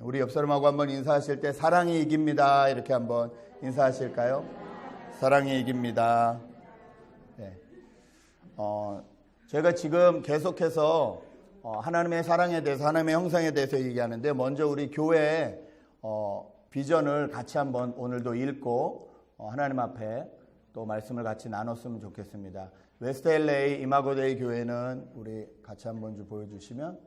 우리 옆 사람하고 한번 인사하실 때 사랑이 이깁니다. 이렇게 한번 인사하실까요? 사랑이 이깁니다. 네. 저희가 지금 계속해서 하나님의 사랑에 대해서, 하나님의 형상에 대해서 얘기하는데, 먼저 우리 교회의 비전을 같이 한번 오늘도 읽고 하나님 앞에 또 말씀을 같이 나눴으면 좋겠습니다. 웨스트 LA 이마고데이 교회는 우리 같이 한번 좀 보여주시면,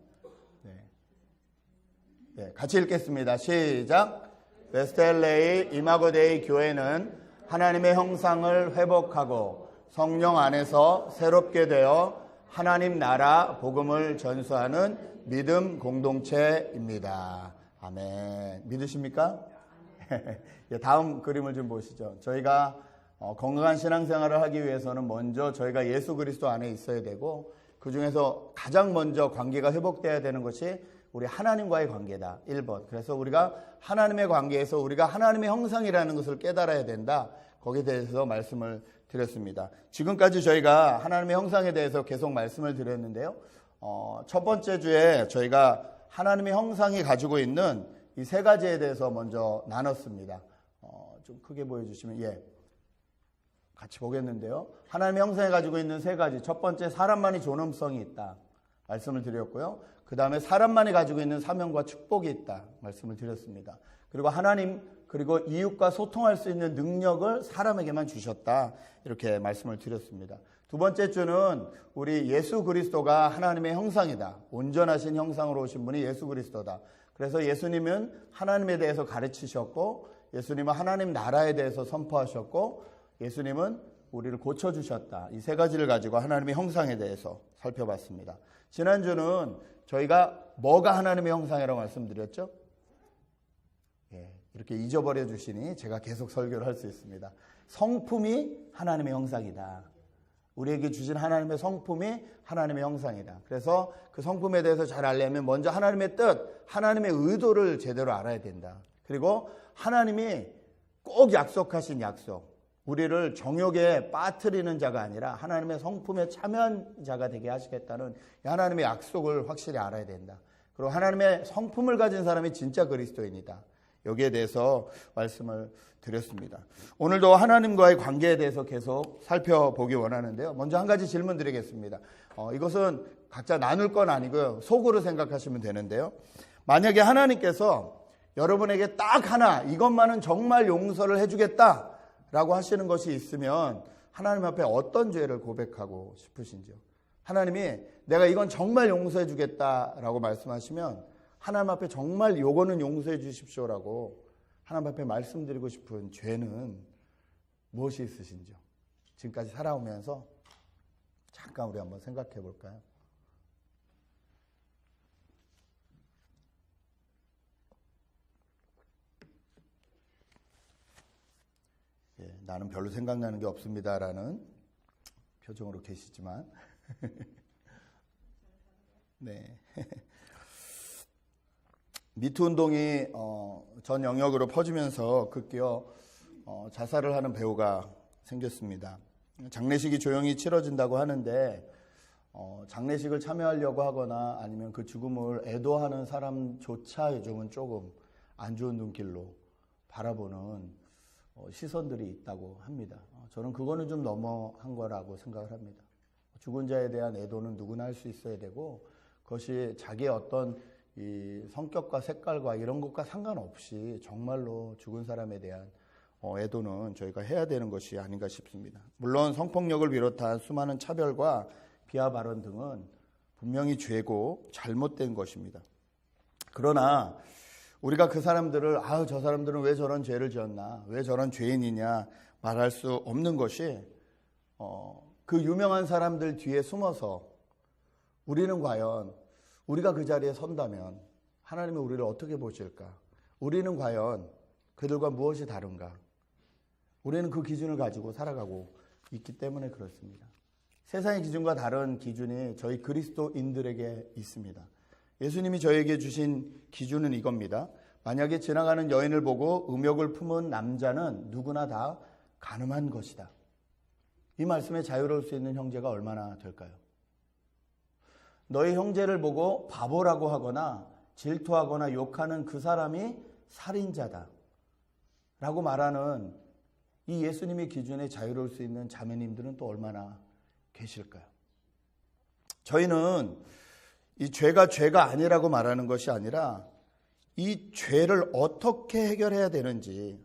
네, 같이 읽겠습니다. 시작. 웨스트 LA 이마고데이 교회는 하나님의 형상을 회복하고 성령 안에서 새롭게 되어 하나님 나라 복음을 전수하는 믿음 공동체입니다. 아멘. 믿으십니까? 다음 그림을 좀 보시죠. 저희가 건강한 신앙생활을 하기 위해서는 먼저 저희가 예수 그리스도 안에 있어야 되고, 그 중에서 가장 먼저 관계가 회복돼야 되는 것이 우리 하나님과의 관계다. 1번. 그래서 우리가 하나님의 관계에서 우리가 하나님의 형상이라는 것을 깨달아야 된다. 거기에 대해서 말씀을 드렸습니다. 지금까지 저희가 하나님의 형상에 대해서 계속 말씀을 드렸는데요. 첫 번째 주에 저희가 하나님의 형상이 가지고 있는 이 세 가지에 대해서 먼저 나눴습니다. 좀 크게 보여주시면, 같이 보겠는데요. 하나님의 형상이 가지고 있는 세 가지. 첫 번째, 사람만이 존엄성이 있다. 말씀을 드렸고요. 그 다음에 사람만이 가지고 있는 사명과 축복이 있다. 말씀을 드렸습니다. 그리고 하나님, 그리고 이웃과 소통할 수 있는 능력을 사람에게만 주셨다. 이렇게 말씀을 드렸습니다. 두 번째 주는 우리 예수 그리스도가 하나님의 형상이다. 온전하신 형상으로 오신 분이 예수 그리스도다. 그래서 예수님은 하나님에 대해서 가르치셨고, 예수님은 하나님 나라에 대해서 선포하셨고, 예수님은 우리를 고쳐주셨다. 이 세 가지를 가지고 하나님의 형상에 대해서 살펴봤습니다. 지난주는 저희가 뭐가 하나님의 형상이라고 말씀드렸죠? 이렇게 잊어버려 주시니 제가 계속 설교를 할 수 있습니다. 성품이 하나님의 형상이다. 우리에게 주신 하나님의 성품이 하나님의 형상이다. 그래서 그 성품에 대해서 잘 알려면 먼저 하나님의 뜻, 하나님의 의도를 제대로 알아야 된다. 그리고 하나님이 꼭 약속하신 약속, 우리를 정욕에 빠뜨리는 자가 아니라 하나님의 성품에 참여한 자가 되게 하시겠다는 하나님의 약속을 확실히 알아야 된다. 그리고 하나님의 성품을 가진 사람이 진짜 그리스도인이다. 여기에 대해서 말씀을 드렸습니다. 오늘도 하나님과의 관계에 대해서 계속 살펴보기 원하는데요. 먼저 한 가지 질문 드리겠습니다. 이것은 각자 나눌 건 아니고요. 속으로 생각하시면 되는데요. 만약에 하나님께서 여러분에게 딱 하나, 이것만은 정말 용서를 해주겠다 라고 하시는 것이 있으면 하나님 앞에 어떤 죄를 고백하고 싶으신지요? 하나님이 내가 이건 정말 용서해 주겠다라고 말씀하시면 하나님 앞에 정말 요거는 용서해 주십시오라고 하나님 앞에 말씀드리고 싶은 죄는 무엇이 있으신지요? 지금까지 살아오면서 잠깐 우리 한번 생각해 볼까요? 나는 별로 생각나는 게 없습니다라는 표정으로 계시지만 네. 미투 운동이 전 영역으로 퍼지면서 급기어 자살을 하는 배우가 생겼습니다. 장례식이 조용히 치러진다고 하는데 장례식을 참여하려고 하거나 아니면 그 죽음을 애도하는 사람조차 요즘은 조금 안 좋은 눈길로 바라보는 시선들이 있다고 합니다. 저는 그거는 좀 너무한 거라고 생각을 합니다. 죽은 자에 대한 애도는 누구나 할 수 있어야 되고, 그것이 자기의 어떤 이 성격과 색깔과 이런 것과 상관없이 정말로 죽은 사람에 대한 애도는 저희가 해야 되는 것이 아닌가 싶습니다. 물론 성폭력을 비롯한 수많은 차별과 비하 발언 등은 분명히 죄고 잘못된 것입니다. 그러나 우리가 그 사람들을 저 사람들은 왜 저런 죄를 지었나, 왜 저런 죄인이냐 말할 수 없는 것이 그 유명한 사람들 뒤에 숨어서 우리는 과연 우리가 그 자리에 선다면 하나님이 우리를 어떻게 보실까? 우리는 과연 그들과 무엇이 다른가? 우리는 그 기준을 가지고 살아가고 있기 때문에 그렇습니다. 세상의 기준과 다른 기준이 저희 그리스도인들에게 있습니다. 예수님이 저에게 주신 기준은 이겁니다. 만약에 지나가는 여인을 보고 음욕을 품은 남자는 누구나 다 간음한 것이다. 이 말씀에 자유로울 수 있는 형제가 얼마나 될까요? 너희 형제를 보고 바보라고 하거나 질투하거나 욕하는 그 사람이 살인자다 라고 말하는 이 예수님의 기준에 자유로울 수 있는 자매님들은 또 얼마나 계실까요? 저희는 이 죄가 아니라고 말하는 것이 아니라 이 죄를 어떻게 해결해야 되는지,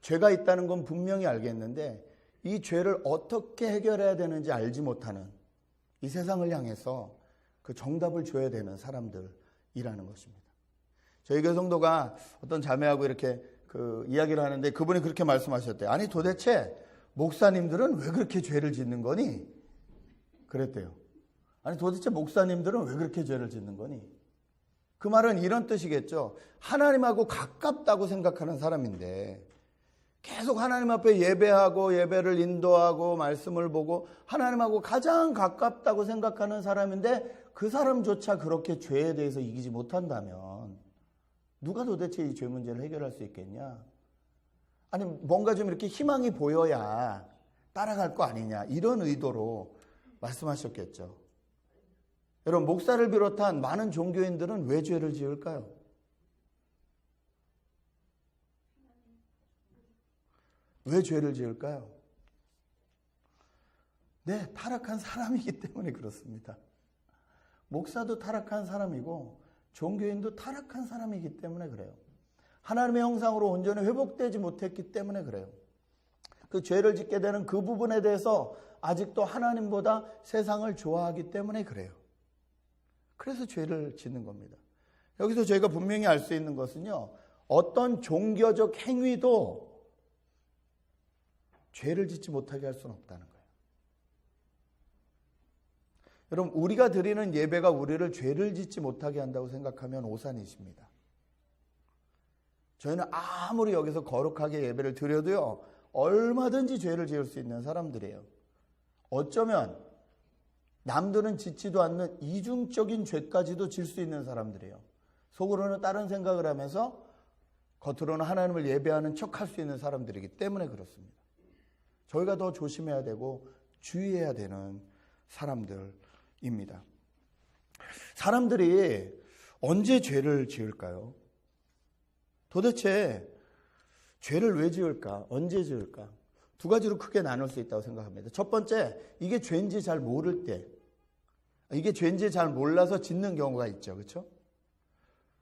죄가 있다는 건 분명히 알겠는데 이 죄를 어떻게 해결해야 되는지 알지 못하는 이 세상을 향해서 그 정답을 줘야 되는 사람들이라는 것입니다. 저희 교회 성도가 어떤 자매하고 이렇게 그 이야기를 하는데 그분이 그렇게 말씀하셨대요. 아니 도대체 목사님들은 왜 그렇게 죄를 짓는 거니? 그랬대요. 아니 도대체 목사님들은 왜 그렇게 죄를 짓는 거니? 그 말은 이런 뜻이겠죠. 하나님하고 가깝다고 생각하는 사람인데 계속 하나님 앞에 예배하고 예배를 인도하고 말씀을 보고 하나님하고 가장 가깝다고 생각하는 사람인데 그 사람조차 그렇게 죄에 대해서 이기지 못한다면 누가 도대체 이 죄 문제를 해결할 수 있겠냐? 아니 뭔가 좀 이렇게 희망이 보여야 따라갈 거 아니냐, 이런 의도로 말씀하셨겠죠. 여러분, 목사를 비롯한 많은 종교인들은 왜 죄를 지을까요? 왜 죄를 지을까요? 네, 타락한 사람이기 때문에 그렇습니다. 목사도 타락한 사람이고 종교인도 타락한 사람이기 때문에 그래요. 하나님의 형상으로 온전히 회복되지 못했기 때문에 그래요. 그 죄를 짓게 되는 그 부분에 대해서 아직도 하나님보다 세상을 좋아하기 때문에 그래요. 그래서 죄를 짓는 겁니다. 여기서 저희가 분명히 알 수 있는 것은요, 어떤 종교적 행위도 죄를 짓지 못하게 할 수는 없다는 거예요. 여러분, 우리가 드리는 예배가 우리를 죄를 짓지 못하게 한다고 생각하면 오산이십니다. 저희는 아무리 여기서 거룩하게 예배를 드려도요, 얼마든지 죄를 지을 수 있는 사람들이에요. 어쩌면 남들은 짓지도 않는 이중적인 죄까지도 질 수 있는 사람들이에요. 속으로는 다른 생각을 하면서 겉으로는 하나님을 예배하는 척할 수 있는 사람들이기 때문에 그렇습니다. 저희가 더 조심해야 되고 주의해야 되는 사람들입니다. 사람들이 언제 죄를 지을까요? 도대체 죄를 왜 지을까? 언제 지을까? 두 가지로 크게 나눌 수 있다고 생각합니다. 첫 번째, 이게 죄인지 잘 모를 때, 이게 죄인지 잘 몰라서 짓는 경우가 있죠. 그렇죠?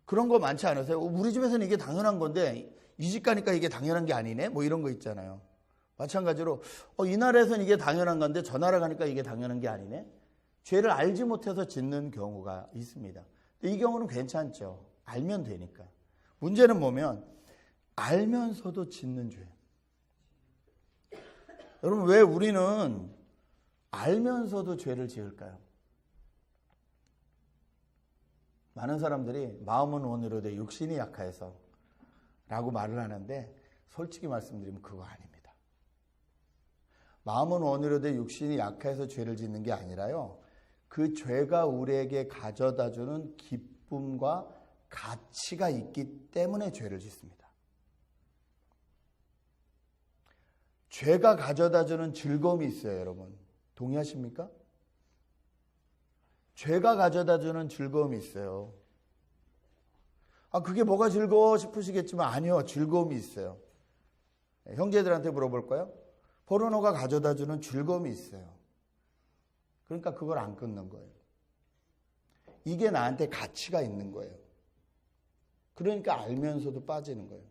그런 거 많지 않으세요? 우리 집에서는 이게 당연한 건데 이 집 가니까 이게 당연한 게 아니네? 뭐 이런 거 있잖아요. 마찬가지로 이 나라에서는 이게 당연한 건데 저 나라 가니까 이게 당연한 게 아니네? 죄를 알지 못해서 짓는 경우가 있습니다. 이 경우는 괜찮죠. 알면 되니까. 문제는 뭐냐면 알면서도 짓는 죄. 여러분, 왜 우리는 알면서도 죄를 지을까요? 많은 사람들이 마음은 원으로되 육신이 약하여서 라고 말을 하는데 솔직히 말씀드리면 그거 아닙니다. 마음은 원으로되 육신이 약해서 죄를 짓는 게 아니라요, 그 죄가 우리에게 가져다주는 기쁨과 가치가 있기 때문에 죄를 짓습니다. 죄가 가져다주는 즐거움이 있어요, 여러분. 동의하십니까? 죄가 가져다주는 즐거움이 있어요. 그게 뭐가 즐거워 싶으시겠지만 아니요, 즐거움이 있어요. 형제들한테 물어볼까요? 포르노가 가져다주는 즐거움이 있어요. 그러니까 그걸 안 끊는 거예요. 이게 나한테 가치가 있는 거예요. 그러니까 알면서도 빠지는 거예요.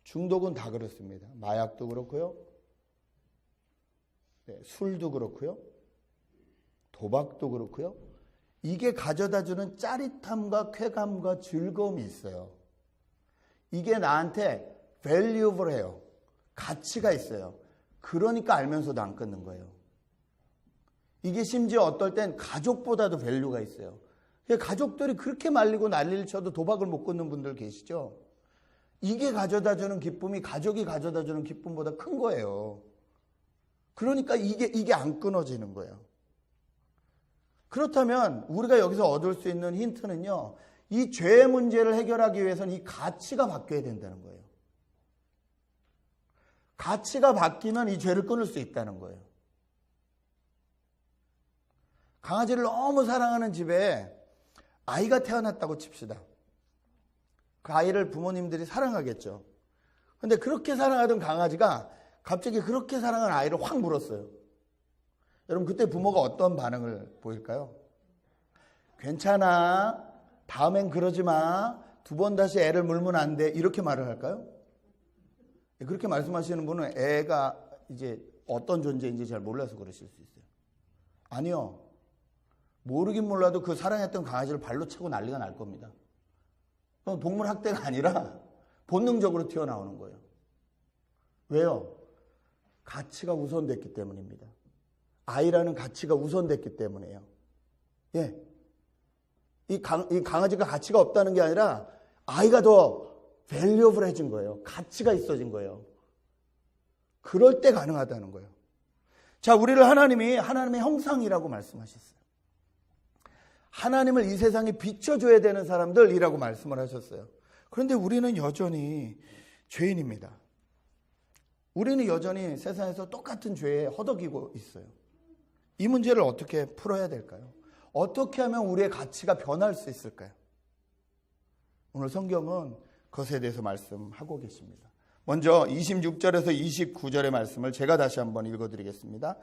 중독은 다 그렇습니다. 마약도 그렇고요, 술도 그렇고요, 도박도 그렇고요. 이게 가져다주는 짜릿함과 쾌감과 즐거움이 있어요. 이게 나한테 valuable해요. 가치가 있어요. 그러니까 알면서도 안 끊는 거예요. 이게 심지어 어떨 땐 가족보다도 밸류가 있어요. 가족들이 그렇게 말리고 난리를 쳐도 도박을 못 끊는 분들 계시죠? 이게 가져다주는 기쁨이 가족이 가져다주는 기쁨보다 큰 거예요. 그러니까 이게 안 끊어지는 거예요. 그렇다면 우리가 여기서 얻을 수 있는 힌트는요, 이 죄의 문제를 해결하기 위해서는 이 가치가 바뀌어야 된다는 거예요. 가치가 바뀌면 이 죄를 끊을 수 있다는 거예요. 강아지를 너무 사랑하는 집에 아이가 태어났다고 칩시다. 그 아이를 부모님들이 사랑하겠죠. 근데 그렇게 사랑하던 강아지가 갑자기 그렇게 사랑하는 아이를 확 물었어요. 여러분 그때 부모가 어떤 반응을 보일까요? 괜찮아. 다음엔 그러지 마. 2번 다시 애를 물면 안 돼. 이렇게 말을 할까요? 그렇게 말씀하시는 분은 애가 이제 어떤 존재인지 잘 몰라서 그러실 수 있어요. 아니요. 모르긴 몰라도 그 사랑했던 강아지를 발로 차고 난리가 날 겁니다. 동물 학대가 아니라 본능적으로 튀어나오는 거예요. 왜요? 가치가 우선됐기 때문입니다. 아이라는 가치가 우선됐기 때문이에요. 예. 이 강아지가 가치가 없다는 게 아니라 아이가 더 밸류어블해진 거예요. 가치가 있어진 거예요. 그럴 때 가능하다는 거예요. 자, 우리를 하나님이 하나님의 형상이라고 말씀하셨어요. 하나님을 이 세상에 비춰줘야 되는 사람들이라고 말씀을 하셨어요. 그런데 우리는 여전히 죄인입니다. 우리는 여전히 세상에서 똑같은 죄에 허덕이고 있어요. 이 문제를 어떻게 풀어야 될까요? 어떻게 하면 우리의 가치가 변할 수 있을까요? 오늘 성경은 그것에 대해서 말씀하고 계십니다. 먼저 26절에서 29절의 말씀을 제가 다시 한번 읽어드리겠습니다.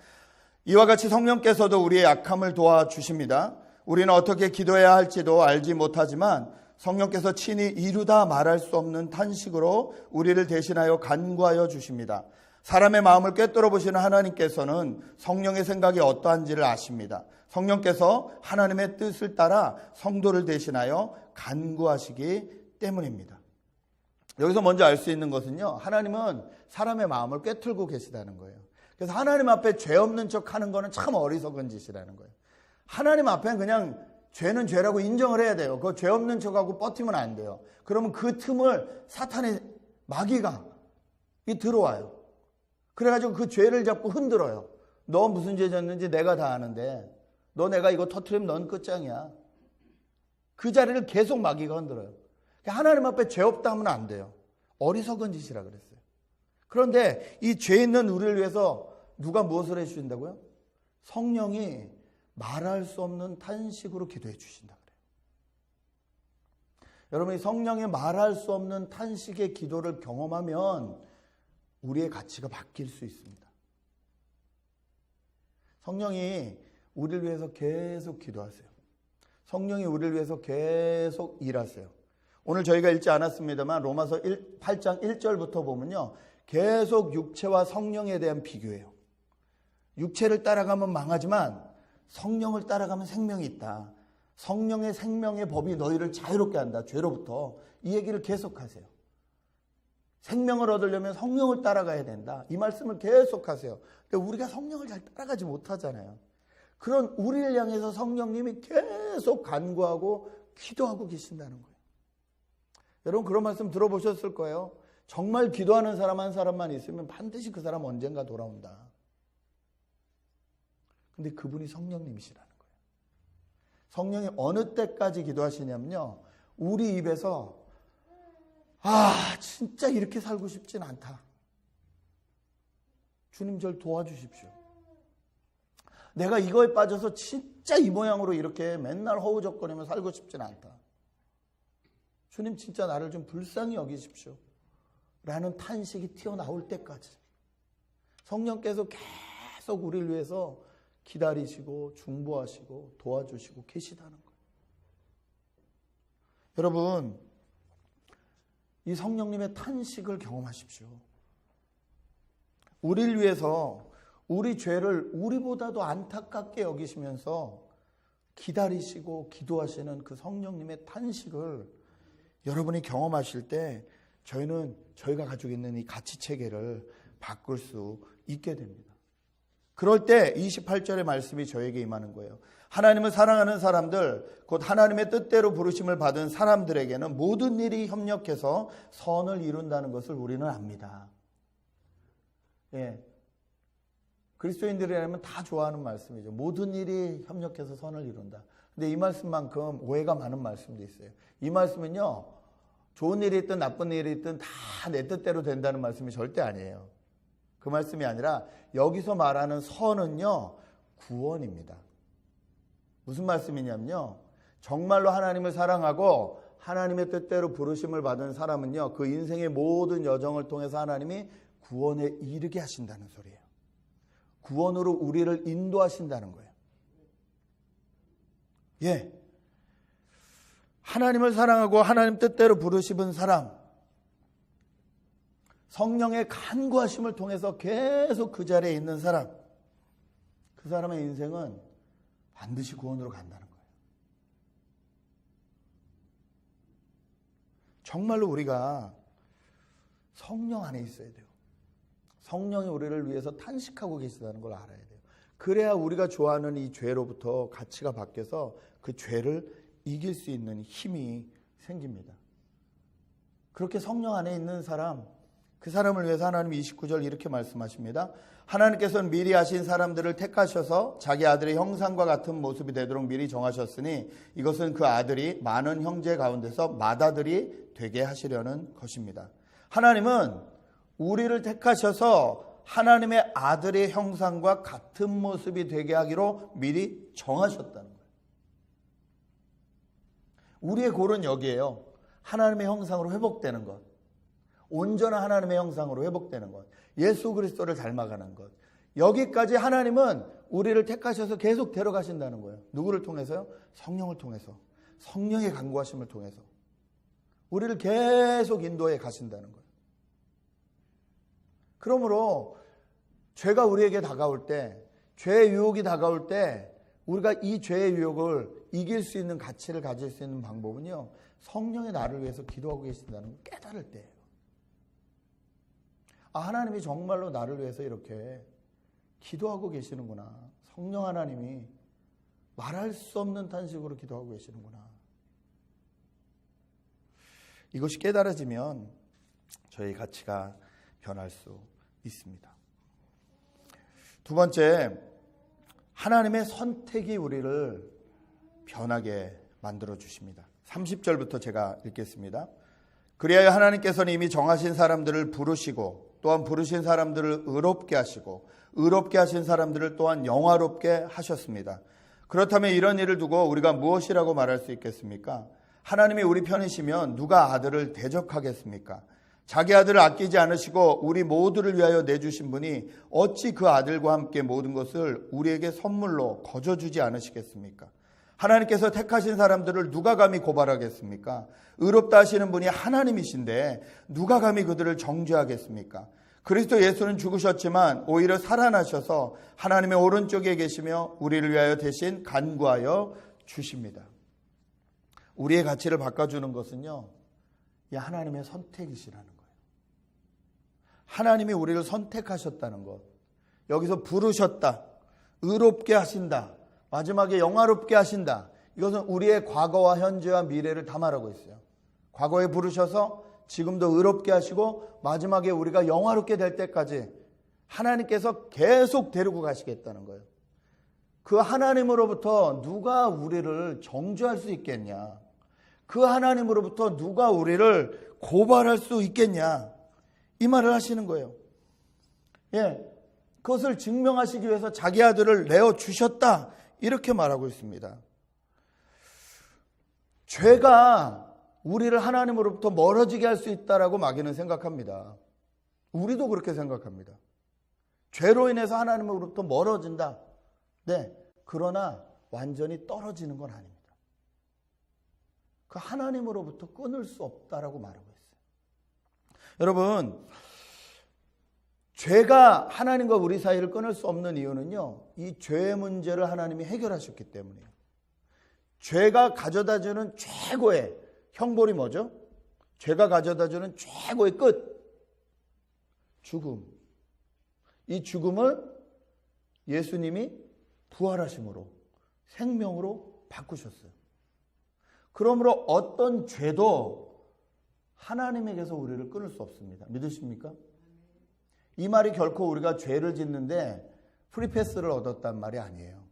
이와 같이 성령께서도 우리의 약함을 도와주십니다. 우리는 어떻게 기도해야 할지도 알지 못하지만 성령께서 친히 이루다 말할 수 없는 탄식으로 우리를 대신하여 간구하여 주십니다. 사람의 마음을 꿰뚫어 보시는 하나님께서는 성령의 생각이 어떠한지를 아십니다. 성령께서 하나님의 뜻을 따라 성도를 대신하여 간구하시기 때문입니다. 여기서 먼저 알 수 있는 것은요, 하나님은 사람의 마음을 꿰뚫고 계시다는 거예요. 그래서 하나님 앞에 죄 없는 척 하는 거는 참 어리석은 짓이라는 거예요. 하나님 앞에는 그냥 죄는 죄라고 인정을 해야 돼요. 그거 죄 없는 척하고 버티면 안 돼요. 그러면 그 틈을 사탄의 마귀가 들어와요. 그래가지고 그 죄를 잡고 흔들어요. 너 무슨 죄 졌는지 내가 다 아는데 너 내가 이거 터트리면 넌 끝장이야. 그 자리를 계속 마귀가 흔들어요. 하나님 앞에 죄 없다 하면 안 돼요. 어리석은 짓이라 그랬어요. 그런데 이 죄 있는 우리를 위해서 누가 무엇을 해주신다고요? 성령이 말할 수 없는 탄식으로 기도해 주신다 그래요. 여러분이 성령이 말할 수 없는 탄식의 기도를 경험하면 우리의 가치가 바뀔 수 있습니다. 성령이 우리를 위해서 계속 기도하세요. 성령이 우리를 위해서 계속 일하세요. 오늘 저희가 읽지 않았습니다만 로마서 8장 1절부터 보면요, 계속 육체와 성령에 대한 비교예요. 육체를 따라가면 망하지만 성령을 따라가면 생명이 있다. 성령의 생명의 법이 너희를 자유롭게 한다. 죄로부터. 이 얘기를 계속하세요. 생명을 얻으려면 성령을 따라가야 된다. 이 말씀을 계속하세요. 근데 우리가 성령을 잘 따라가지 못하잖아요. 그런 우리를 향해서 성령님이 계속 간구하고 기도하고 계신다는 거예요. 여러분 그런 말씀 들어보셨을 거예요. 정말 기도하는 사람 한 사람만 있으면 반드시 그 사람 언젠가 돌아온다. 근데 그분이 성령님이시라는 거예요. 성령이 어느 때까지 기도하시냐면요, 우리 입에서 진짜 이렇게 살고 싶진 않다. 주님 절 도와주십시오. 내가 이거에 빠져서 진짜 이 모양으로 이렇게 맨날 허우적거리며 살고 싶진 않다. 주님 진짜 나를 좀 불쌍히 여기십시오. 라는 탄식이 튀어나올 때까지 성령께서 계속 우리를 위해서 기다리시고 중보하시고 도와주시고 계시다는 거예요. 여러분, 이 성령님의 탄식을 경험하십시오. 우리를 위해서 우리 죄를 우리보다도 안타깝게 여기시면서 기다리시고 기도하시는 그 성령님의 탄식을 여러분이 경험하실 때 저희가 가지고 있는 이 가치 체계를 바꿀 수 있게 됩니다. 그럴 때 28절의 말씀이 저에게 임하는 거예요. 하나님을 사랑하는 사람들, 곧 하나님의 뜻대로 부르심을 받은 사람들에게는 모든 일이 협력해서 선을 이룬다는 것을 우리는 압니다. 예. 그리스도인들이라면 다 좋아하는 말씀이죠. 모든 일이 협력해서 선을 이룬다. 근데 이 말씀만큼 오해가 많은 말씀도 있어요. 이 말씀은요, 좋은 일이 있든 나쁜 일이 있든 다 내 뜻대로 된다는 말씀이 절대 아니에요. 그 말씀이 아니라 여기서 말하는 선은요, 구원입니다. 무슨 말씀이냐면요, 정말로 하나님을 사랑하고 하나님의 뜻대로 부르심을 받은 사람은요, 그 인생의 모든 여정을 통해서 하나님이 구원에 이르게 하신다는 소리예요. 구원으로 우리를 인도하신다는 거예요. 예. 하나님을 사랑하고 하나님 뜻대로 부르심은 사람, 성령의 간구하심을 통해서 계속 그 자리에 있는 사람, 그 사람의 인생은 반드시 구원으로 간다는 거예요. 정말로 우리가 성령 안에 있어야 돼요. 성령이 우리를 위해서 탄식하고 계시다는 걸 알아야 돼요. 그래야 우리가 좋아하는 이 죄로부터 가치가 바뀌어서 그 죄를 이길 수 있는 힘이 생깁니다. 그렇게 성령 안에 있는 사람, 그 사람을 위해서 하나님이 29절 이렇게 말씀하십니다. 하나님께서는 미리 아신 사람들을 택하셔서 자기 아들의 형상과 같은 모습이 되도록 미리 정하셨으니 이것은 그 아들이 많은 형제 가운데서 맏아들이 되게 하시려는 것입니다. 하나님은 우리를 택하셔서 하나님의 아들의 형상과 같은 모습이 되게 하기로 미리 정하셨다는 거예요. 우리의 골은 여기에요. 하나님의 형상으로 회복되는 것, 온전한 하나님의 형상으로 회복되는 것, 예수 그리스도를 닮아가는 것, 여기까지 하나님은 우리를 택하셔서 계속 데려가신다는 거예요. 누구를 통해서요? 성령을 통해서, 성령의 간구하심을 통해서 우리를 계속 인도해 가신다는 거예요. 그러므로 죄가 우리에게 다가올 때, 죄의 유혹이 다가올 때 우리가 이 죄의 유혹을 이길 수 있는 가치를 가질 수 있는 방법은요, 성령의 나를 위해서 기도하고 계신다는 걸 깨달을 때예요. 아, 하나님이 정말로 나를 위해서 이렇게 기도하고 계시는구나. 성령 하나님이 말할 수 없는 탄식으로 기도하고 계시는구나. 이것이 깨달아지면 저희 가치가 변할 수 있습니다. 두 번째, 하나님의 선택이 우리를 변하게 만들어 주십니다. 30절부터 제가 읽겠습니다. 그리하여 하나님께서는 이미 정하신 사람들을 부르시고 또한 부르신 사람들을 의롭게 하시고 의롭게 하신 사람들을 또한 영화롭게 하셨습니다. 그렇다면 이런 일을 두고 우리가 무엇이라고 말할 수 있겠습니까? 하나님이 우리 편이시면 누가 아들을 대적하겠습니까? 자기 아들을 아끼지 않으시고 우리 모두를 위하여 내주신 분이 어찌 그 아들과 함께 모든 것을 우리에게 선물로 거저주지 않으시겠습니까? 하나님께서 택하신 사람들을 누가 감히 고발하겠습니까? 의롭다 하시는 분이 하나님이신데 누가 감히 그들을 정죄하겠습니까? 그리스도 예수는 죽으셨지만 오히려 살아나셔서 하나님의 오른쪽에 계시며 우리를 위하여 대신 간구하여 주십니다. 우리의 가치를 바꿔주는 것은요, 이 하나님의 선택이시라는 거예요. 하나님이 우리를 선택하셨다는 것, 여기서 부르셨다, 의롭게 하신다, 마지막에 영화롭게 하신다, 이것은 우리의 과거와 현재와 미래를 다 말하고 있어요. 과거에 부르셔서 지금도 의롭게 하시고 마지막에 우리가 영화롭게 될 때까지 하나님께서 계속 데리고 가시겠다는 거예요. 그 하나님으로부터 누가 우리를 정죄할 수 있겠냐? 그 하나님으로부터 누가 우리를 고발할 수 있겠냐? 이 말을 하시는 거예요. 예, 그것을 증명하시기 위해서 자기 아들을 내어주셨다, 이렇게 말하고 있습니다. 죄가 우리를 하나님으로부터 멀어지게 할 수 있다라고 마귀는 생각합니다. 우리도 그렇게 생각합니다. 죄로 인해서 하나님으로부터 멀어진다. 네, 그러나 완전히 떨어지는 건 아닙니다. 그 하나님으로부터 끊을 수 없다라고 말하고 있어요. 여러분, 죄가 하나님과 우리 사이를 끊을 수 없는 이유는요, 이 죄의 문제를 하나님이 해결하셨기 때문이에요. 죄가 가져다주는 최고의 형벌이 뭐죠? 죄가 가져다주는 최고의 끝, 죽음. 이 죽음을 예수님이 부활하심으로, 생명으로 바꾸셨어요. 그러므로 어떤 죄도 하나님에게서 우리를 끊을 수 없습니다. 믿으십니까? 이 말이 결코 우리가 죄를 짓는데 프리패스를 얻었단 말이 아니에요.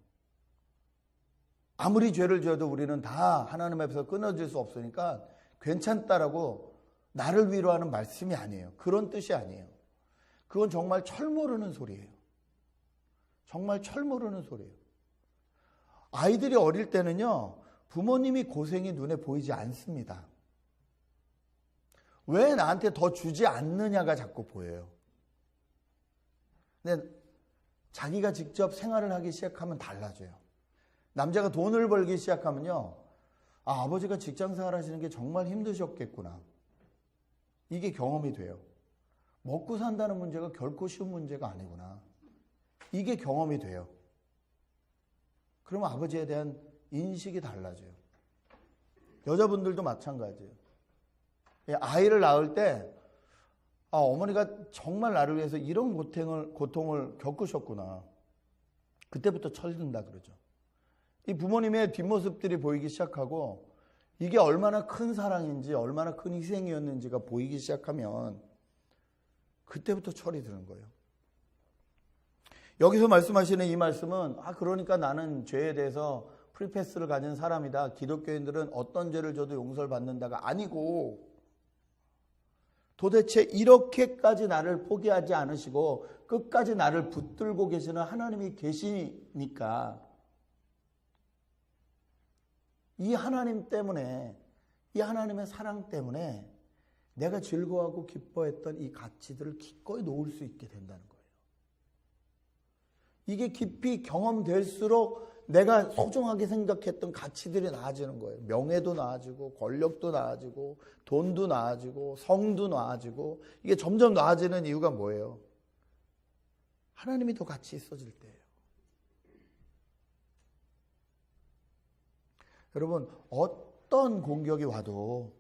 아무리 죄를 지어도 우리는 다 하나님 앞에서 끊어질 수 없으니까 괜찮다라고 나를 위로하는 말씀이 아니에요. 그런 뜻이 아니에요. 그건 정말 철 모르는 소리예요. 정말 철 모르는 소리예요. 아이들이 어릴 때는요, 부모님이 고생이 눈에 보이지 않습니다. 왜 나한테 더 주지 않느냐가 자꾸 보여요. 근데 자기가 직접 생활을 하기 시작하면 달라져요. 남자가 돈을 벌기 시작하면요, 아버지가 직장 생활 하시는 게 정말 힘드셨겠구나. 이게 경험이 돼요. 먹고 산다는 문제가 결코 쉬운 문제가 아니구나. 이게 경험이 돼요. 그러면 아버지에 대한 인식이 달라져요. 여자분들도 마찬가지예요. 아이를 낳을 때 어머니가 정말 나를 위해서 이런 고통을 겪으셨구나. 그때부터 철든다 그러죠. 이 부모님의 뒷모습들이 보이기 시작하고 이게 얼마나 큰 사랑인지 얼마나 큰 희생이었는지가 보이기 시작하면 그때부터 철이 드는 거예요. 여기서 말씀하시는 이 말씀은 그러니까 나는 죄에 대해서 프리패스를 가진 사람이다. 기독교인들은 어떤 죄를 져도 용서를 받는다가 아니고 도대체 이렇게까지 나를 포기하지 않으시고 끝까지 나를 붙들고 계시는 하나님이 계시니까 이 하나님 때문에, 이 하나님의 사랑 때문에 내가 즐거워하고 기뻐했던 이 가치들을 기꺼이 놓을 수 있게 된다는 거예요. 이게 깊이 경험될수록 내가 소중하게 생각했던 가치들이 나아지는 거예요. 명예도 나아지고 권력도 나아지고 돈도 나아지고 성도 나아지고 이게 점점 나아지는 이유가 뭐예요? 하나님이 더 같이 있어질 때예요. 여러분, 어떤 공격이 와도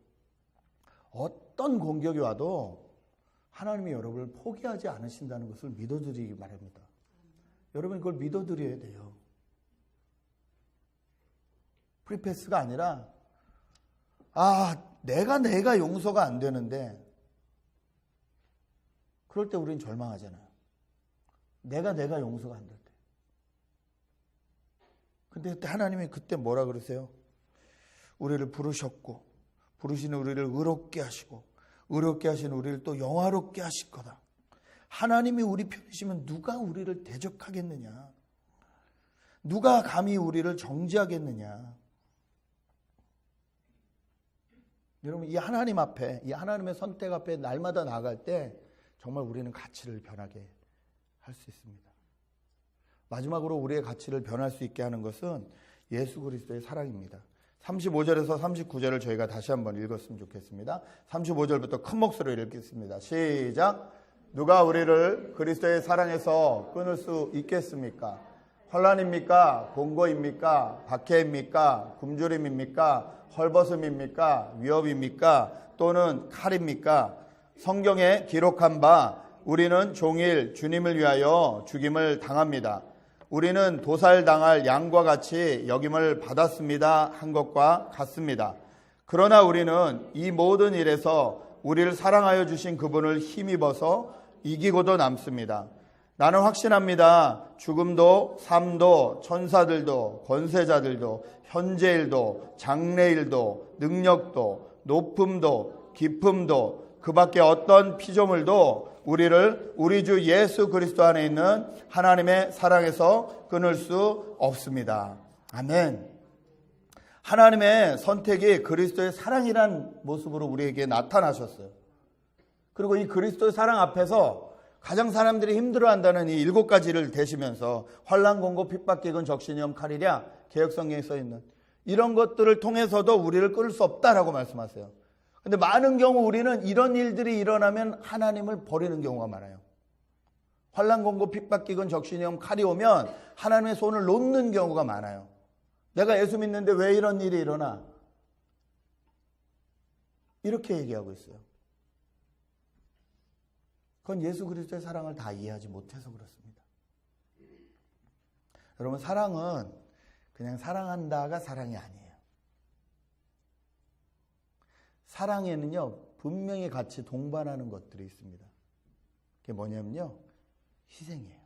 하나님이 여러분을 포기하지 않으신다는 것을 믿어드리기 바랍니다. 여러분이 그걸 믿어드려야 돼요. 프리패스가 아니라 내가 용서가 안 되는데 그럴 때 우리는 절망하잖아요. 내가 용서가 안 될 때. 근데 그때 하나님이 그때 뭐라 그러세요? 우리를 부르셨고 부르시는 우리를 의롭게 하시고 의롭게 하시는 우리를 또 영화롭게 하실 거다. 하나님이 우리 편이시면 누가 우리를 대적하겠느냐? 누가 감히 우리를 정죄하겠느냐? 여러분, 이 하나님 앞에, 이 하나님의 선택 앞에 날마다 나아갈 때 정말 우리는 가치를 변하게 할 수 있습니다. 마지막으로 우리의 가치를 변할 수 있게 하는 것은 예수 그리스도의 사랑입니다. 35절에서 39절을 저희가 다시 한번 읽었으면 좋겠습니다. 35절부터 큰 목소리로 읽겠습니다. 시작. 누가 우리를 그리스도의 사랑에서 끊을 수 있겠습니까? 환난입니까? 공고입니까? 박해입니까? 굶주림입니까? 헐벗음입니까? 위협입니까? 또는 칼입니까? 성경에 기록한 바 우리는 종일 주님을 위하여 죽임을 당합니다. 우리는 도살당할 양과 같이 여김을 받았습니다 한 것과 같습니다. 그러나 우리는 이 모든 일에서 우리를 사랑하여 주신 그분을 힘입어서 이기고도 남습니다. 나는 확신합니다. 죽음도 삶도 천사들도 권세자들도 현재일도 장래일도 능력도 높음도 깊음도 그 밖에 어떤 피조물도 우리를 우리 주 예수 그리스도 안에 있는 하나님의 사랑에서 끊을 수 없습니다. 아멘. 하나님의 선택이 그리스도의 사랑이란 모습으로 우리에게 나타나셨어요. 그리고 이 그리스도의 사랑 앞에서 가장 사람들이 힘들어한다는 이 7가지를 대시면서 환난, 공고, 핍박, 기근, 적신염, 칼이랴 개역성경에 써 있는 이런 것들을 통해서도 우리를 끊을 수 없다라고 말씀하세요. 근데 많은 경우 우리는 이런 일들이 일어나면 하나님을 버리는 경우가 많아요. 환난, 공고, 핍박, 기근, 적신염, 칼이 오면 하나님의 손을 놓는 경우가 많아요. 내가 예수 믿는데 왜 이런 일이 일어나? 이렇게 얘기하고 있어요. 그건 예수 그리스도의 사랑을 다 이해하지 못해서 그렇습니다. 여러분, 사랑은 그냥 사랑한다가 사랑이 아니에요. 사랑에는요, 분명히 같이 동반하는 것들이 있습니다. 그게 뭐냐면요, 희생이에요.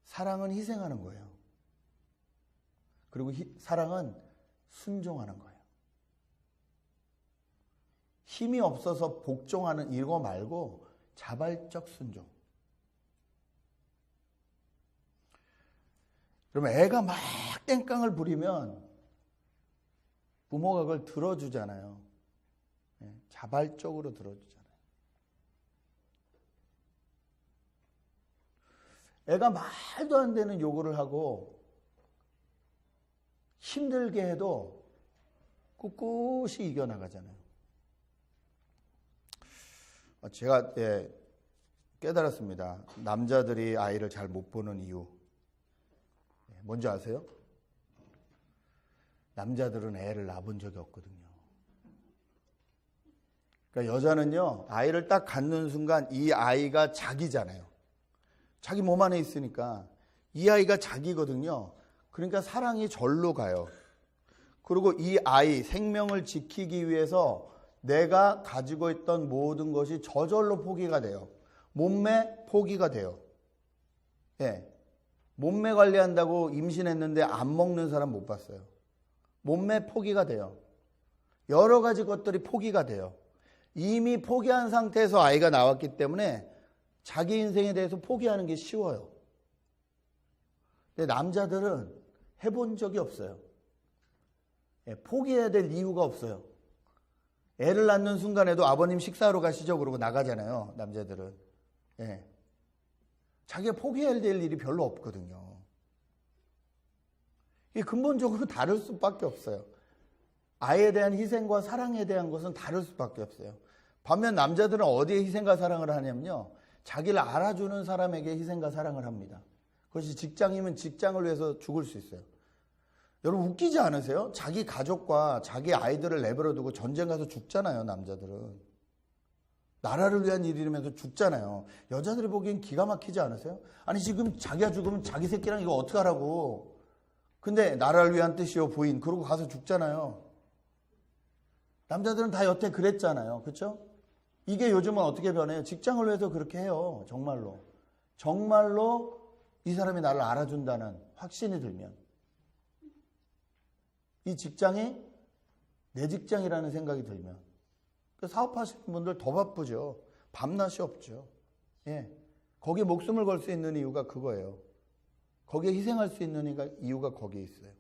사랑은 희생하는 거예요. 그리고 사랑은 순종하는 거예요. 힘이 없어서 복종하는 이거 말고 자발적 순종. 그러면 애가 막 땡깡을 부리면 부모가 그걸 들어주잖아요. 자발적으로 들어주잖아요. 애가 말도 안 되는 요구를 하고 힘들게 해도 꿋꿋이 이겨나가잖아요. 제가 깨달았습니다. 남자들이 아이를 잘 못 보는 이유 뭔지 아세요? 남자들은 애를 낳은 적이 없거든요. 그러니까 여자는요, 아이를 딱 갖는 순간 이 아이가 자기잖아요. 자기 몸 안에 있으니까 이 아이가 자기거든요. 그러니까 사랑이 절로 가요. 그리고 이 아이 생명을 지키기 위해서 내가 가지고 있던 모든 것이 저절로 포기가 돼요. 몸매 포기가 돼요. 몸매 관리한다고 임신했는데 안 먹는 사람 못 봤어요. 몸매 포기가 돼요. 여러 가지 것들이 포기가 돼요. 이미 포기한 상태에서 아이가 나왔기 때문에 자기 인생에 대해서 포기하는 게 쉬워요. 근데 남자들은 해본 적이 없어요. 포기해야 될 이유가 없어요. 애를 낳는 순간에도 아버님 식사하러 가시죠 그러고 나가잖아요. 남자들은. 자기가 포기해야 될 일이 별로 없거든요. 이게 근본적으로 다를 수밖에 없어요. 아이에 대한 희생과 사랑에 대한 것은 다를 수밖에 없어요. 반면 남자들은 어디에 희생과 사랑을 하냐면요, 자기를 알아주는 사람에게 희생과 사랑을 합니다. 그것이 직장이면 직장을 위해서 죽을 수 있어요. 여러분 웃기지 않으세요? 자기 가족과 자기 아이들을 내버려 두고 전쟁 가서 죽잖아요. 남자들은 나라를 위한 일이라면서 죽잖아요. 여자들이 보기엔 기가 막히지 않으세요? 아니 지금 자기가 죽으면 자기 새끼랑 이거 어떡하라고. 근데 나라를 위한 뜻이요 부인, 그러고 가서 죽잖아요. 남자들은 다 여태 그랬잖아요. 그렇죠? 이게 요즘은 어떻게 변해요? 직장을 위해서 그렇게 해요. 정말로. 정말로 이 사람이 나를 알아준다는 확신이 들면. 이 직장이 내 직장이라는 생각이 들면. 사업하시는 분들 더 바쁘죠. 밤낮이 없죠. 거기에 목숨을 걸 수 있는 이유가 그거예요. 거기에 희생할 수 있는 이유가 거기에 있어요.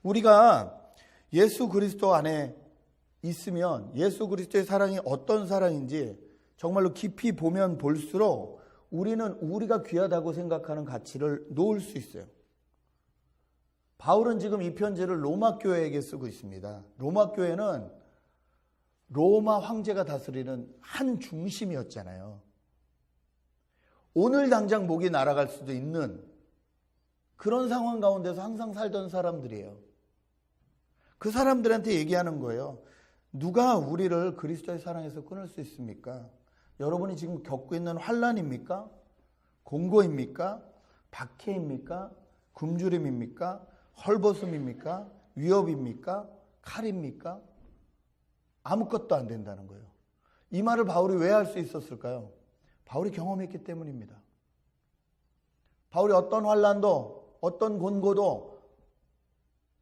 우리가 예수 그리스도 안에 있으면 예수 그리스도의 사랑이 어떤 사랑인지 정말로 깊이 보면 볼수록 우리는 우리가 귀하다고 생각하는 가치를 놓을 수 있어요. 바울은 지금 이 편지를 로마 교회에게 쓰고 있습니다. 로마 교회는 로마 황제가 다스리는 한 중심이었잖아요. 오늘 당장 목이 날아갈 수도 있는 그런 상황 가운데서 항상 살던 사람들이에요. 그 사람들한테 얘기하는 거예요. 누가 우리를 그리스도의 사랑에서 끊을 수 있습니까? 여러분이 지금 겪고 있는 환난입니까? 공고입니까? 박해입니까? 굶주림입니까? 헐벗음입니까? 위협입니까? 칼입니까? 아무것도 안 된다는 거예요. 이 말을 바울이 왜 할 수 있었을까요? 바울이 경험했기 때문입니다. 바울이 어떤 환난도 어떤 곤고도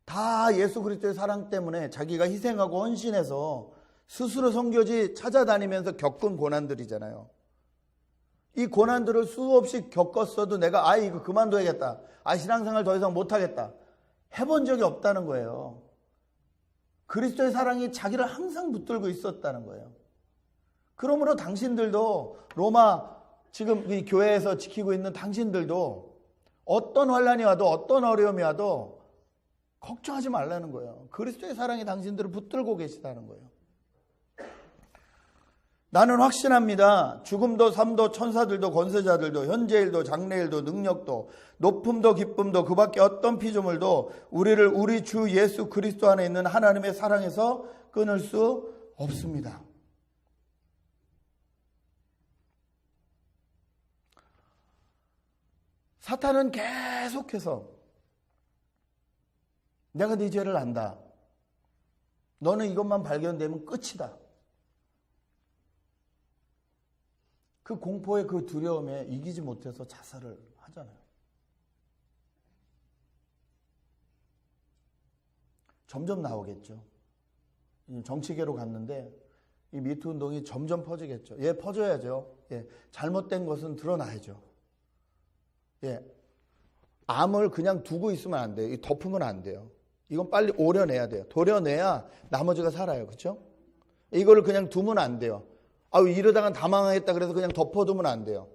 다 예수 그리스도의 사랑 때문에 자기가 희생하고 헌신해서 스스로 선교지 찾아다니면서 겪은 고난들이잖아요. 이 고난들을 수없이 겪었어도 내가 이거 그만둬야겠다. 신앙생활 더 이상 못하겠다. 해본 적이 없다는 거예요. 그리스도의 사랑이 자기를 항상 붙들고 있었다는 거예요. 그러므로 당신들도 로마 지금 이 교회에서 지키고 있는 당신들도 어떤 환난이 와도 어떤 어려움이 와도 걱정하지 말라는 거예요. 그리스도의 사랑이 당신들을 붙들고 계시다는 거예요. 나는 확신합니다. 죽음도 삶도 천사들도 권세자들도 현재일도 장래일도 능력도 높음도 기쁨도 그 밖에 어떤 피조물도 우리를 우리 주 예수 그리스도 안에 있는 하나님의 사랑에서 끊을 수 없습니다. 사탄은 계속해서 내가 네 죄를 안다. 너는 이것만 발견되면 끝이다. 그 공포의 그 두려움에 이기지 못해서 자살을 하잖아요. 점점 나오겠죠. 정치계로 갔는데 이 미투 운동이 점점 퍼지겠죠. 퍼져야죠. 잘못된 것은 드러나야죠. 암을 그냥 두고 있으면 안 돼요. 덮으면 안 돼요. 이건 빨리 오려내야 돼요. 도려내야 나머지가 살아요. 그렇죠? 이거를 그냥 두면 안 돼요. 이러다가 다 망하겠다 그래서 그냥 덮어두면 안 돼요.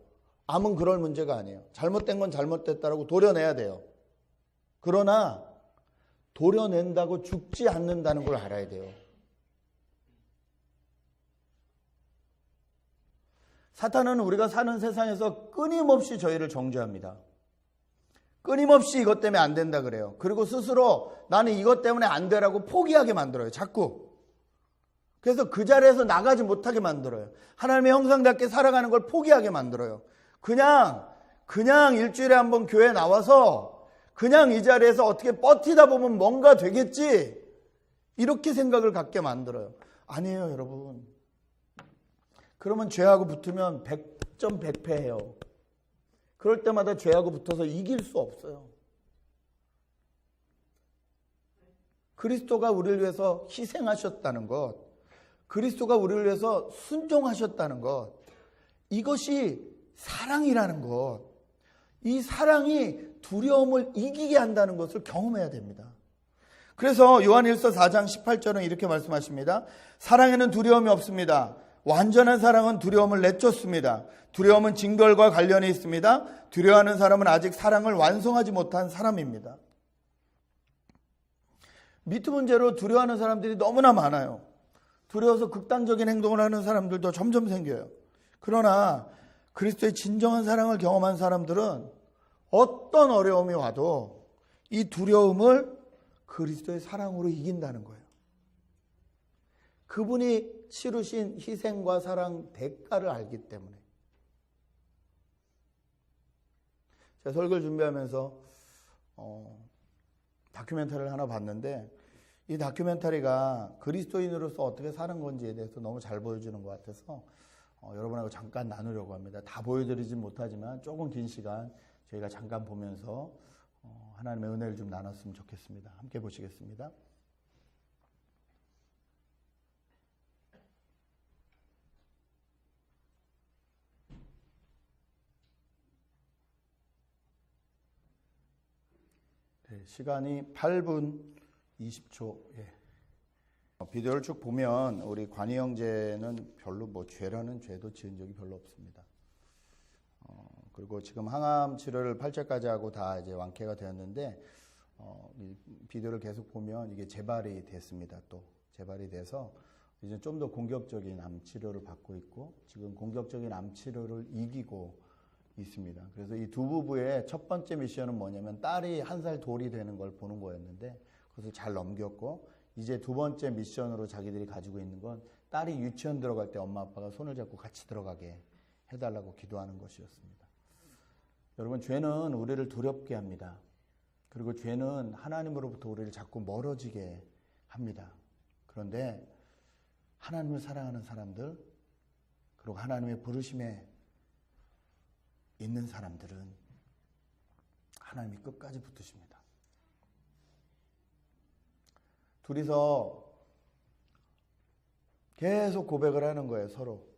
암은 그럴 문제가 아니에요. 잘못된 건 잘못됐다라고 도려내야 돼요. 그러나 도려낸다고 죽지 않는다는 걸 알아야 돼요. 사탄은 우리가 사는 세상에서 끊임없이 저희를 정죄합니다. 끊임없이 이것 때문에 안 된다 그래요. 그리고 스스로 나는 이것 때문에 안 되라고 포기하게 만들어요. 자꾸. 그래서 그 자리에서 나가지 못하게 만들어요. 하나님의 형상답게 살아가는 걸 포기하게 만들어요. 그냥 일주일에 한 번 교회 나와서 그냥 이 자리에서 어떻게 버티다 보면 뭔가 되겠지. 이렇게 생각을 갖게 만들어요. 아니에요, 여러분. 그러면 죄하고 붙으면 100점 100패해요. 그럴 때마다 죄하고 붙어서 이길 수 없어요. 그리스도가 우리를 위해서 희생하셨다는 것, 그리스도가 우리를 위해서 순종하셨다는 것, 이것이 사랑이라는 것, 이 사랑이 두려움을 이기게 한다는 것을 경험해야 됩니다. 그래서 요한일서 4장 18절은 이렇게 말씀하십니다. 사랑에는 두려움이 없습니다. 완전한 사랑은 두려움을 내쫓습니다. 두려움은 징벌과 관련이 있습니다. 두려워하는 사람은 아직 사랑을 완성하지 못한 사람입니다. 미투 문제로 두려워하는 사람들이 너무나 많아요. 두려워서 극단적인 행동을 하는 사람들도 점점 생겨요. 그러나 그리스도의 진정한 사랑을 경험한 사람들은 어떤 어려움이 와도 이 두려움을 그리스도의 사랑으로 이긴다는 거예요. 그분이 치르신 희생과 사랑 대가를 알기 때문에. 제가 설교를 준비하면서 다큐멘터리를 하나 봤는데 이 다큐멘터리가 그리스도인으로서 어떻게 사는 건지에 대해서 너무 잘 보여주는 것 같아서 여러분하고 잠깐 나누려고 합니다. 다 보여드리진 못하지만 조금 긴 시간 저희가 잠깐 보면서 하나님의 은혜를 좀 나눴으면 좋겠습니다. 함께 보시겠습니다. 네, 시간이 8분 20초. 예. 비디오를 쭉 보면 우리 관희 형제는 별로 죄라는 죄도 지은 적이 별로 없습니다. 그리고 지금 항암 치료를 8절까지 하고 다 이제 완쾌가 되었는데 이 비디오를 계속 보면 이게 재발이 됐습니다. 또 재발이 돼서 이제 좀 더 공격적인 암 치료를 받고 있고 지금 공격적인 암 치료를 이기고 있습니다. 그래서 이 두 부부의 첫 번째 미션은 뭐냐면 딸이 1살 돌이 되는 걸 보는 거였는데 그것을 잘 넘겼고 이제 두 번째 미션으로 자기들이 가지고 있는 건 딸이 유치원 들어갈 때 엄마 아빠가 손을 잡고 같이 들어가게 해달라고 기도하는 것이었습니다. 여러분, 죄는 우리를 두렵게 합니다. 그리고 죄는 하나님으로부터 우리를 자꾸 멀어지게 합니다. 그런데 하나님을 사랑하는 사람들, 그리고 하나님의 부르심에 있는 사람들은 하나님이 끝까지 붙으십니다. 둘이서 계속 고백을 하는 거예요, 서로.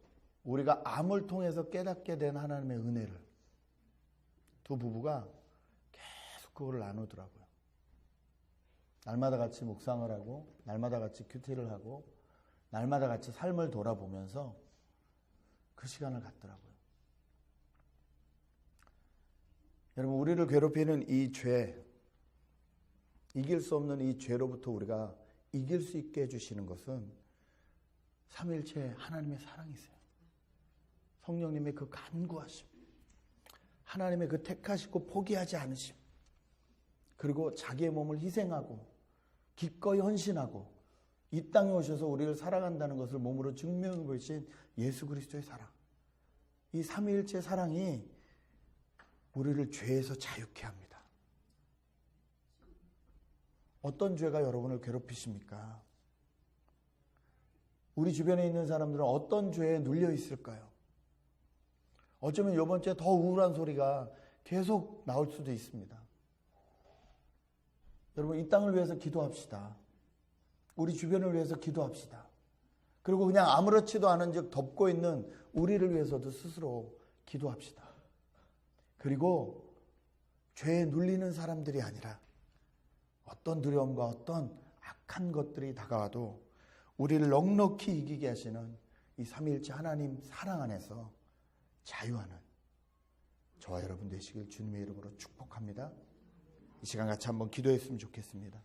우리가 암을 통해서 깨닫게 된 하나님의 은혜를. 두 부부가 계속 그거를 나누더라고요. 날마다 같이 묵상을 하고, 날마다 같이 큐티를 하고, 날마다 같이 삶을 돌아보면서 그 시간을 갖더라고요. 여러분, 우리를 괴롭히는 이 죄, 이길 수 없는 이 죄로부터 우리가 이길 수 있게 해주시는 것은 삼위일체 하나님의 사랑이세요. 성령님의 그 간구하심, 하나님의 그 택하시고 포기하지 않으심, 그리고 자기의 몸을 희생하고 기꺼이 헌신하고 이 땅에 오셔서 우리를 사랑한다는 것을 몸으로 증명해 보이신 예수 그리스도의 사랑, 이 삼위일체 사랑이 우리를 죄에서 자유케 합니다. 어떤 죄가 여러분을 괴롭히십니까? 우리 주변에 있는 사람들은 어떤 죄에 눌려 있을까요? 어쩌면 이번 주에 더 우울한 소리가 계속 나올 수도 있습니다. 여러분, 이 땅을 위해서 기도합시다. 우리 주변을 위해서 기도합시다. 그리고 그냥 아무렇지도 않은 즉 덮고 있는 우리를 위해서도 스스로 기도합시다. 그리고 죄에 눌리는 사람들이 아니라 어떤 두려움과 어떤 악한 것들이 다가와도 우리를 넉넉히 이기게 하시는 이 삼위일체 하나님 사랑 안에서 자유하는 저와 여러분 되시길 주님의 이름으로 축복합니다. 이 시간 같이 한번 기도했으면 좋겠습니다.